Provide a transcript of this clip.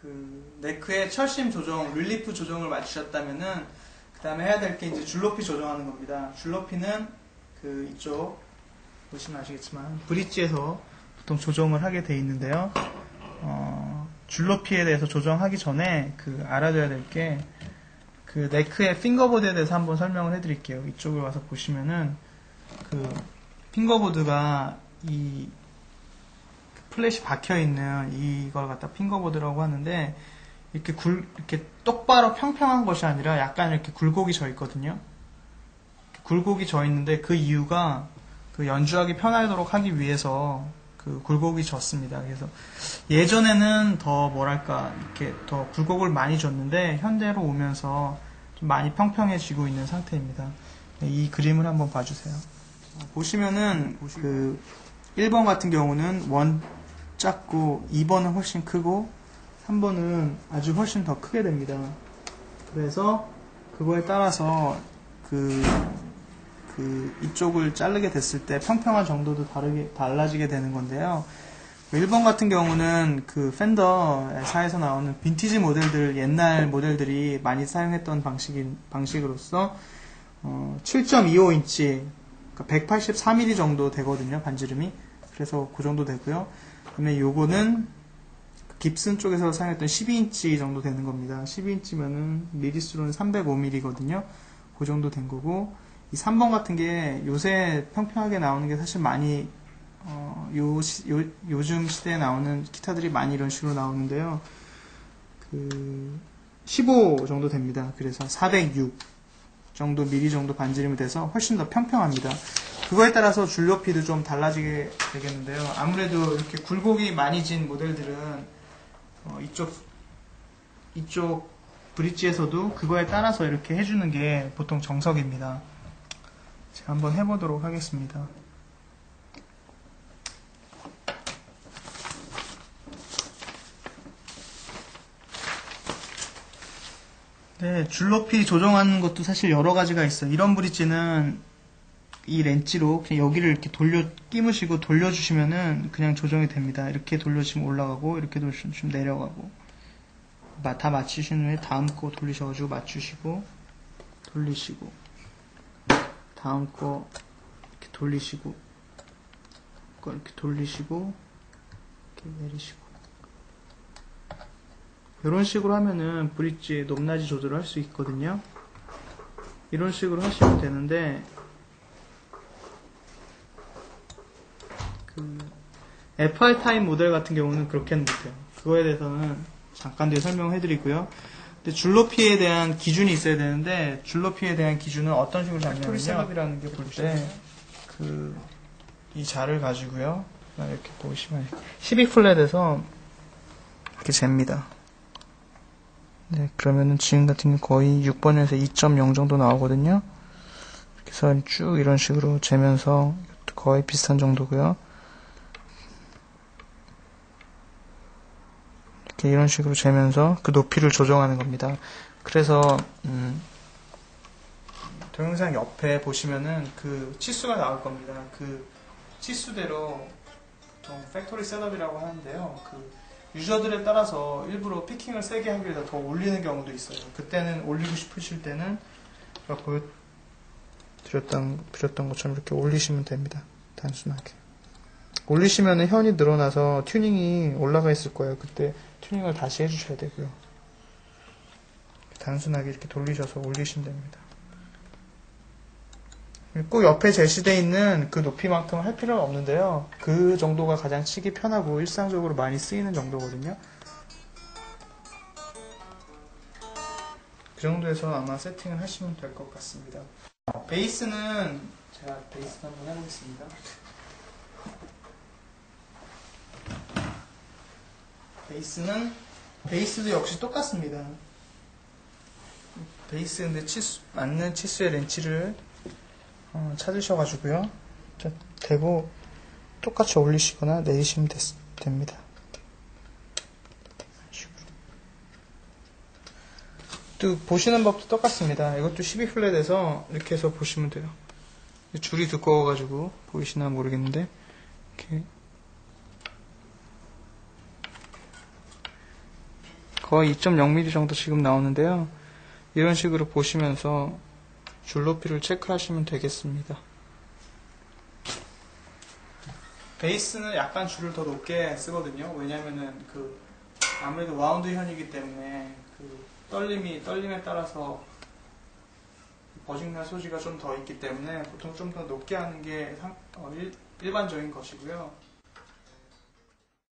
그 네크의 철심 조정, 릴리프 조정을 맞추셨다면은 그 다음에 해야 될 게 이제 줄 높이 조정하는 겁니다. 줄 높이는 그 이쪽 보시면 아시겠지만 브릿지에서 보통 조정을 하게 돼 있는데요. 줄 높이에 대해서 조정하기 전에 그 알아둬야 될 게 그 네크의 핑거보드에 대해서 한번 설명을 해드릴게요. 이쪽으로 와서 보시면은 그 핑거보드가 이 플랫이 박혀 있는 이걸 갖다 핑거보드라고 하는데 이렇게 똑바로 평평한 것이 아니라 약간 이렇게 굴곡이 져 있거든요. 굴곡이 져 있는데 그 이유가 그 연주하기 편하도록 하기 위해서 그 굴곡이 졌습니다. 그래서 예전에는 더 뭐랄까 이렇게 더 굴곡을 많이 줬는데 현대로 오면서 좀 많이 평평해지고 있는 상태입니다. 이 그림을 한번 봐주세요. 보시면은 그 1번 같은 경우는 원 작고 2번은 훨씬 크고 3번은 아주 훨씬 더 크게 됩니다. 그래서 그거에 따라서 이쪽을 자르게 됐을 때 평평한 정도도 달라지게 되는 건데요. 1번 같은 경우는 그 펜더사에서 나오는 빈티지 모델들, 옛날 모델들이 많이 사용했던 방식으로서 7.25인치, 그러니까 183mm 정도 되거든요, 반지름이. 그래서 그 정도 되고요. 그다음에 요거는 깁슨 쪽에서 사용했던 12인치 정도 되는 겁니다. 12인치면은 미리수로는 305mm거든요. 그 정도 된 거고, 이 3번 같은 게 요새 평평하게 나오는 게 사실 많이 요즘 시대에 나오는 기타들이 많이 이런 식으로 나오는데요. 15 정도 됩니다. 그래서 406 정도 미리 정도 반지름이 돼서 훨씬 더 평평합니다. 그거에 따라서 줄 높이도 좀 달라지게 되겠는데요. 아무래도 이렇게 굴곡이 많이 진 모델들은 이쪽 브릿지에서도 그거에 따라서 이렇게 해주는 게 보통 정석입니다. 제가 한번 해보도록 하겠습니다. 네, 줄 높이 조정하는 것도 사실 여러 가지가 있어요. 이런 브릿지는 이 렌치로 그냥 여기를 이렇게 끼무시고 돌려주시면은 그냥 조정이 됩니다. 이렇게 돌려주시면 올라가고, 이렇게 돌려주시면 내려가고. 다 맞추신 후에 다음 거 돌리셔가지고 맞추시고, 돌리시고, 다음 거 이렇게 돌리시고, 이렇게 돌리시고, 이렇게 내리시고. 이런 식으로 하면은 브릿지의 높낮이 조절을 할 수 있거든요. 이런 식으로 하시면 되는데, FR 타입 모델 같은 경우는 그렇게는 못해요. 그거에 대해서는 잠깐 뒤에 설명을 해드리고요. 근데 줄 높이에 대한 기준이 있어야 되는데, 줄 높이에 대한 기준은 어떤 식으로 잡냐면요. 셋업이라는 게 볼 때, 이 자를 가지고요. 이렇게 보시면 12플랫에서 이렇게 잽니다. 네, 그러면은 지금 같은 경우 거의 6번에서 2.0 정도 나오거든요. 그래서 쭉 이런 식으로 재면서 거의 비슷한 정도고요. 이렇게 이런 식으로 재면서 그 높이를 조정하는 겁니다. 그래서 동영상 옆에 보시면은 그 치수가 나올 겁니다. 그 치수대로 보통 팩토리 셋업이라고 하는데요. 그 유저들에 따라서 일부러 피킹을 세게 하기 위해서 더 올리는 경우도 있어요. 그때는 올리고 싶으실 때는 제가 보여드렸던 것처럼 이렇게 올리시면 됩니다. 단순하게. 올리시면은 현이 늘어나서 튜닝이 올라가 있을 거예요. 그때 튜닝을 다시 해주셔야 되고요. 단순하게 이렇게 돌리셔서 올리시면 됩니다. 꼭 옆에 제시되어 있는 그 높이만큼 할 필요는 없는데요. 그 정도가 가장 치기 편하고 일상적으로 많이 쓰이는 정도거든요. 그 정도에서 아마 세팅을 하시면 될 것 같습니다. 베이스는 제가 베이스 한번 해보겠습니다. 베이스도 역시 똑같습니다. 베이스 근데 맞는 치수의 렌치를 찾으셔가지고요. 대고 똑같이 올리시거나 내리시면 됩니다. 또 보시는 법도 똑같습니다. 이것도 12플랫에서 이렇게 해서 보시면 돼요. 줄이 두꺼워가지고 보이시나 모르겠는데 이렇게 거의 2.0mm 정도 지금 나오는데요. 이런 식으로 보시면서 줄 높이를 체크하시면 되겠습니다. 베이스는 약간 줄을 더 높게 쓰거든요. 왜냐면은 아무래도 와운드 현이기 때문에 떨림에 따라서 버직날 소지가 좀 더 있기 때문에 보통 좀 더 높게 하는 게 일반적인 것이고요.